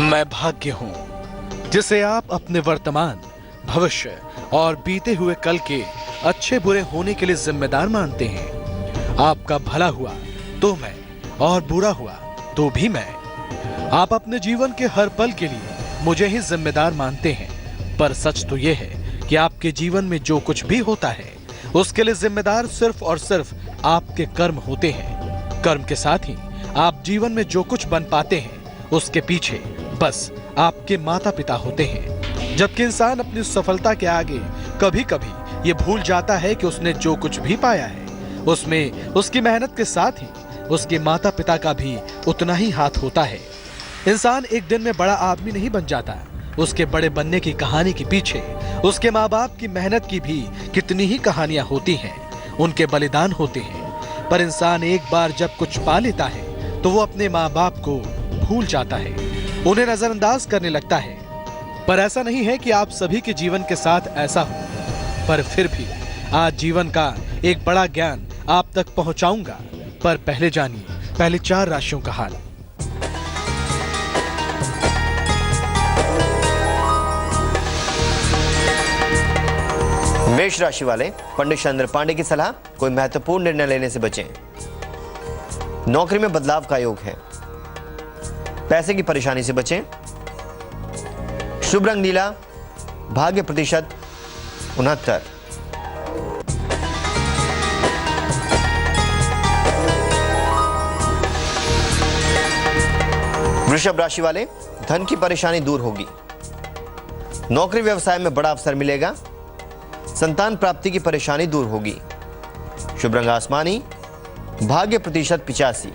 मैं भाग्य हूं जिसे आप अपने वर्तमान, भविष्य और बीते हुए कल के अच्छे बुरे होने के लिए जिम्मेदार मानते हैं। आपका भला हुआ तो मैं और बुरा हुआ तो भी मैं। आप अपने जीवन के हर पल के लिए मुझे ही जिम्मेदार मानते हैं, पर सच तो यह है कि आपके जीवन में जो कुछ भी होता है उसके लिए जिम्मेदार सिर्फ और सिर्फ आपके कर्म होते हैं। कर्म के साथ ही आप जीवन में जो कुछ बन पाते हैं उसके पीछे बस आपके माता पिता होते हैं। जबकि इंसान अपनी सफलता के आगे कभी कभी ये भूल जाता है कि उसने जो कुछ भी पाया है उसमें उसकी मेहनत के साथ ही उसके माता पिता का भी उतना ही हाथ होता है। इंसान एक दिन में बड़ा आदमी नहीं बन जाता, उसके बड़े बनने की कहानी के पीछे उसके माँ बाप की मेहनत की भी कितनी ही कहानियां होती हैं, उनके बलिदान होते हैं। पर इंसान एक बार जब कुछ पा लेता है तो वो अपने माँ बाप को भूल जाता है, उन्हें नजरअंदाज करने लगता है। पर ऐसा नहीं है कि आप सभी के जीवन के साथ ऐसा हो, पर फिर भी आज जीवन का एक बड़ा ज्ञान आप तक पहुंचाऊंगा। पर पहले जानिए पहले 4 राशियों का हाल। मेष राशि वाले, पंडित चंद्र पांडे की सलाह, कोई महत्वपूर्ण निर्णय लेने से बचें। नौकरी में बदलाव का योग है। पैसे की परेशानी से बचें। शुभ रंग नीला, भाग्य प्रतिशत 69। वृषभ राशि वाले, धन की परेशानी दूर होगी। नौकरी व्यवसाय में बड़ा अवसर मिलेगा। संतान प्राप्ति की परेशानी दूर होगी। शुभ रंग आसमानी, भाग्य प्रतिशत 85।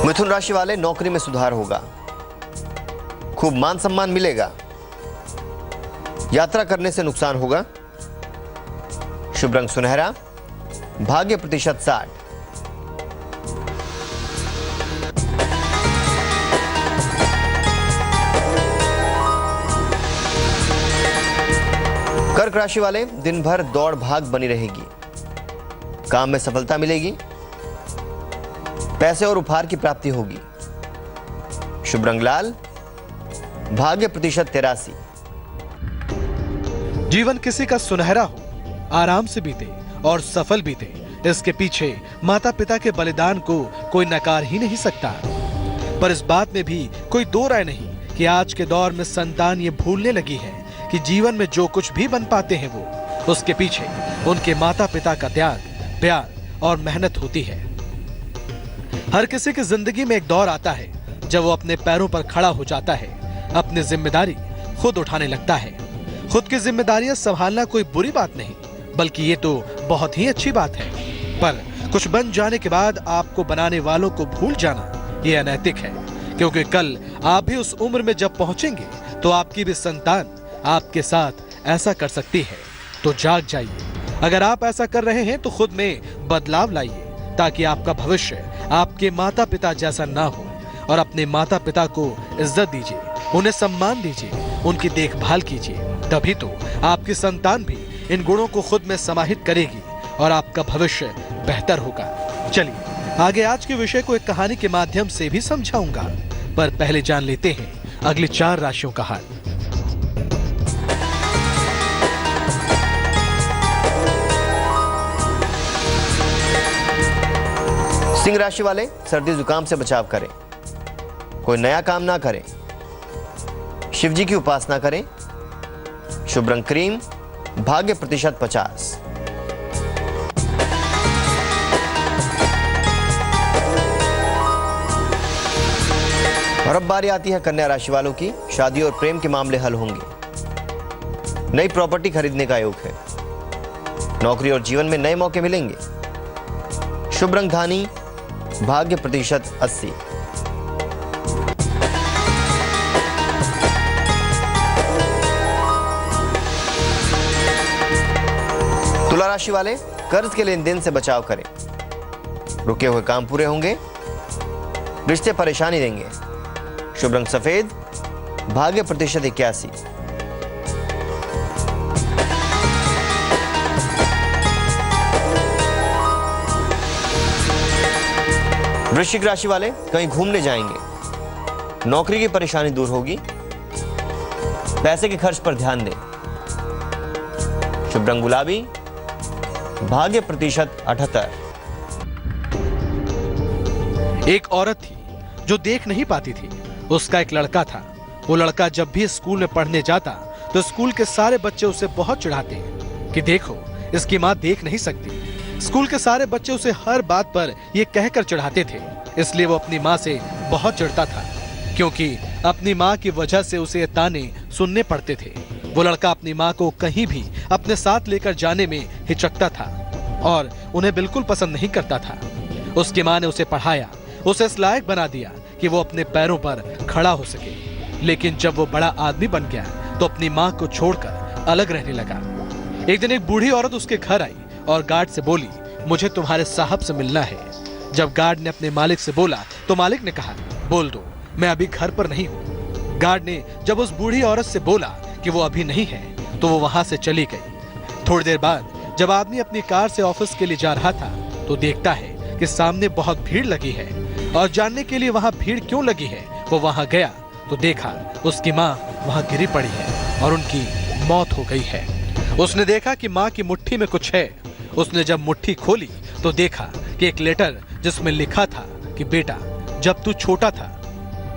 मिथुन राशि वाले, नौकरी में सुधार होगा। खूब मान सम्मान मिलेगा। यात्रा करने से नुकसान होगा। शुभ रंग सुनहरा, भाग्य प्रतिशत 60। कर्क राशि वाले, दिन भर दौड़ भाग बनी रहेगी। काम में सफलता मिलेगी। पैसे और उपहार की प्राप्ति होगी। शुभ रंग लाल, भाग्य प्रतिशत 83। जीवन किसी का सुनहरा हो, आराम से बीते और सफल बीते, इसके पीछे माता पिता के बलिदान को कोई नकार ही नहीं सकता। पर इस बात में भी कोई दो राय नहीं कि आज के दौर में संतान ये भूलने लगी है कि जीवन में जो कुछ भी बन पाते हैं वो उसके पीछे उनके माता पिता का त्याग, प्यार और मेहनत होती है। हर किसी की जिंदगी में एक दौर आता है जब वो अपने पैरों पर खड़ा हो जाता है, अपनी जिम्मेदारी खुद उठाने लगता है। खुद की जिम्मेदारियां संभालना कोई बुरी बात नहीं, बल्कि ये तो बहुत ही अच्छी बात है। पर कुछ बन जाने के बाद आपको बनाने वालों को भूल जाना ये अनैतिक है, क्योंकि कल आप भी उस उम्र में जब पहुंचेंगे तो आपकी भी संतान आपके साथ ऐसा कर सकती है। तो जाग जाइए। अगर आप ऐसा कर रहे हैं तो खुद में बदलाव लाइए, ताकि आपका भविष्य आपके माता पिता जैसा ना हो। और अपने माता पिता को इज्जत दीजिए, उन्हें सम्मान दीजिए, उनकी देखभाल कीजिए। तभी तो आपकी संतान भी इन गुणों को खुद में समाहित करेगी और आपका भविष्य बेहतर होगा। चलिए आगे आज के विषय को एक कहानी के माध्यम से भी समझाऊंगा, पर पहले जान लेते हैं अगली 4 राशियों का हाल। सिंह राशि वाले, सर्दी जुकाम से बचाव करें। कोई नया काम ना करें। शिव जी की उपासना करें। शुभ रंग क्रीम, भाग्य प्रतिशत 50। और अब बारी आती है कन्या राशि वालों की। शादी और प्रेम के मामले हल होंगे। नई प्रॉपर्टी खरीदने का योग है। नौकरी और जीवन में नए मौके मिलेंगे। शुभ रंग धानी, भाग्य प्रतिशत 80। तुला राशि वाले, कर्ज के लेन देन से बचाव करें। रुके हुए काम पूरे होंगे। रिश्ते परेशानी देंगे। शुभ रंग सफेद, भाग्य प्रतिशत 81। वृश्चिक राशि वाले कहीं घूमने जाएंगे, नौकरी की परेशानी दूर होगी, पैसे के खर्च पर ध्यान दें। शुभ रंग गुलाबी, भाग्य प्रतिशत 78। एक औरत थी जो देख नहीं पाती थी। उसका एक लड़का था। वो लड़का जब भी स्कूल में पढ़ने जाता तो स्कूल के सारे बच्चे उसे बहुत चिढ़ाते कि देखो इसकी माँ देख नहीं सकती। स्कूल के सारे बच्चे उसे हर बात पर ये कहकर चिढ़ाते थे। इसलिए वो अपनी माँ से बहुत चिढ़ता था, क्योंकि अपनी माँ की वजह से उसे ये ताने सुनने पड़ते थे। वो लड़का अपनी माँ को कहीं भी अपने साथ लेकर जाने में हिचकता था और उन्हें बिल्कुल पसंद नहीं करता था। उसकी माँ ने उसे पढ़ाया, उसे इस लायक बना दिया कि वो अपने पैरों पर खड़ा हो सके। लेकिन जब वो बड़ा आदमी बन गया तो अपनी माँ को छोड़कर अलग रहने लगा। एक दिन एक बूढ़ी औरत उसके घर आई और गार्ड से बोली, मुझे तुम्हारे साहब से मिलना है। जब गार्ड ने अपने मालिक से बोला तो मालिक ने कहा, बोल दो, मैं अभी घर पर नहीं हूँ। गार्ड ने जब उस बूढ़ी औरत से बोला कि वो अभी नहीं है तो वो वहां से चली गई। थोड़ी देर बाद जब आदमी अपनी कार से ऑफिस के लिए जा रहा था तो देखता है कि सामने बहुत भीड़ लगी है और जानने के लिए वहां भीड़ क्यों लगी है वो वहां गया तो देखा उसकी माँ वहां गिरी पड़ी है और उनकी मौत हो गई है। उसने देखा कि माँ की मुट्ठी में कुछ है। उसने जब मुट्ठी खोली तो देखा कि एक लेटर जिसमें लिखा था कि बेटा, जब तू छोटा था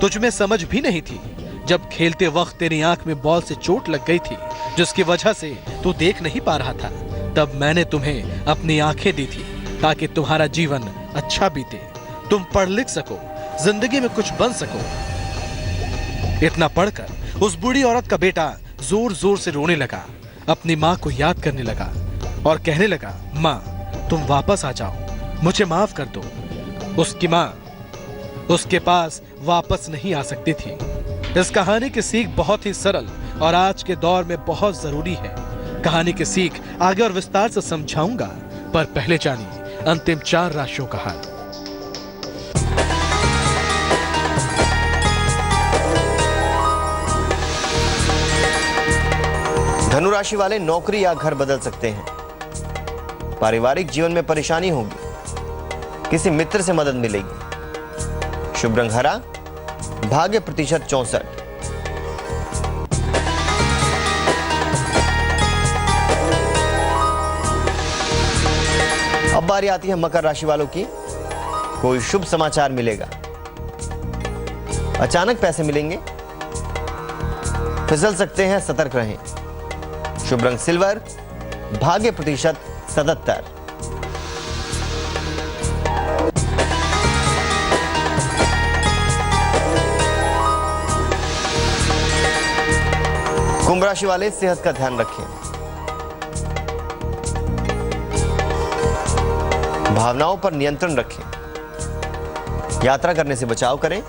तुझ में समझ भी नहीं थी। जब खेलते वक्त तेरी आंख में बॉल से चोट लग गई थी जिसकी वजह से तू देख नहीं पा रहा था, तब मैंने तुम्हें अपनी आंखें दी थी ताकि तुम्हारा जीवन अच्छा बीते, तुम पढ़ लिख सको, जिंदगी में कुछ बन सको। इतना पढ़कर उस बूढ़ी औरत का बेटा जोर जोर से रोने लगा, अपनी माँ को याद करने लगा और कहने लगा, माँ तुम वापस आ जाओ, मुझे माफ कर दो। उसकी माँ उसके पास वापस नहीं आ सकती थी। इस कहानी की सीख बहुत ही सरल और आज के दौर में बहुत जरूरी है। कहानी की सीख आगे और विस्तार से समझाऊंगा, पर पहले जानिए अंतिम 4 राशियों का हाल। धनु राशि वाले नौकरी या घर बदल सकते हैं। पारिवारिक जीवन में परेशानी होगी, किसी मित्र से मदद मिलेगी। शुभ रंग हरा, भाग्य प्रतिशत 64। अब बारी आती है मकर राशि वालों की। कोई शुभ समाचार मिलेगा, अचानक पैसे मिलेंगे, फिसल सकते हैं, सतर्क रहें। शुभ रंग सिल्वर, भाग्य प्रतिशत 77। कुंभ राशि वाले सेहत का ध्यान रखें, भावनाओं पर नियंत्रण रखें, यात्रा करने से बचाव करें।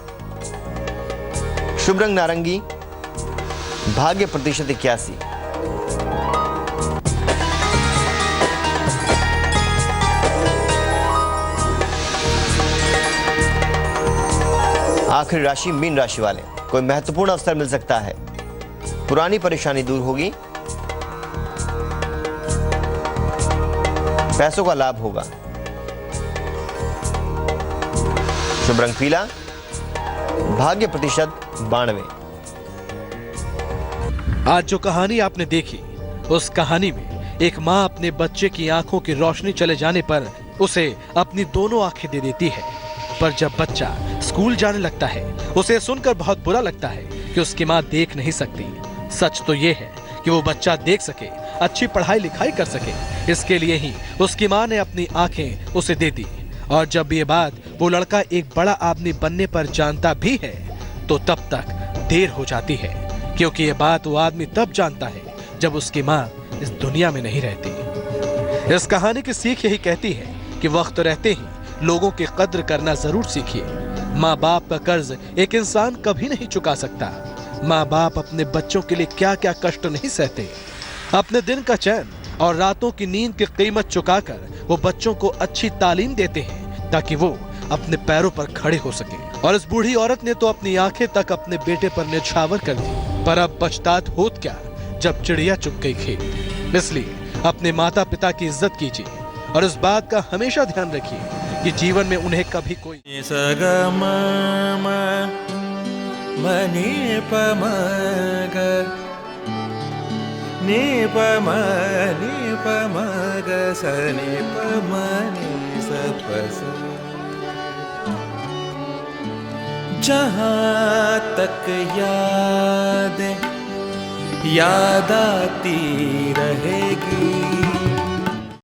शुभ रंग नारंगी, भाग्य प्रतिशत 81। आखिरी राशि मीन राशि वाले, कोई महत्वपूर्ण अवसर मिल सकता है, पुरानी परेशानी दूर होगी, पैसों का लाभ होगा। शुभ रंग पीला, भाग्य प्रतिशत 92। आज जो कहानी आपने देखी, उस कहानी में एक माँ अपने बच्चे की आंखों की रोशनी चले जाने पर उसे अपनी दोनों आंखें दे देती है। पर जब बच्चा स्कूल जाने लगता है उसे सुनकर बहुत बुरा लगता है कि उसकी माँ देख नहीं सकती। सच तो ये है कि वो बच्चा देख सके, अच्छी पढ़ाई लिखाई कर सके, इसके लिए ही उसकी माँ ने अपनी आंखें उसे दे दी। और जब ये बात वो लड़का एक बड़ा आदमी बनने पर जानता भी है तो तब तक देर हो जाती है, क्योंकि ये बात वो आदमी तब जानता है जब उसकी माँ इस दुनिया में नहीं रहती। इस कहानी की सीख यही कहती है कि वक्त रहते ही लोगों की कद्र करना जरूर सीखिए। माँ बाप का कर्ज एक इंसान कभी नहीं चुका सकता। माँ बाप अपने बच्चों के लिए क्या क्या कष्ट नहीं सहते। अपने दिन का चैन और रातों की नींद की कीमत चुकाकर वो बच्चों को अच्छी तालीम देते हैं ताकि वो अपने पैरों पर खड़े हो सके। और इस बूढ़ी औरत ने तो अपनी आंखें तक अपने बेटे पर न्यौछावर कर दी, पर अब पछतात होत क्या जब चिड़िया चुग गई खेत। इसलिए अपने माता पिता की इज्जत कीजिए और इस बात का हमेशा ध्यान रखिए कि जीवन में उन्हें कभी कोई सगम मनी पमग नी पमग सनी पमनी सपस जहाँ तक याद आती रहेगी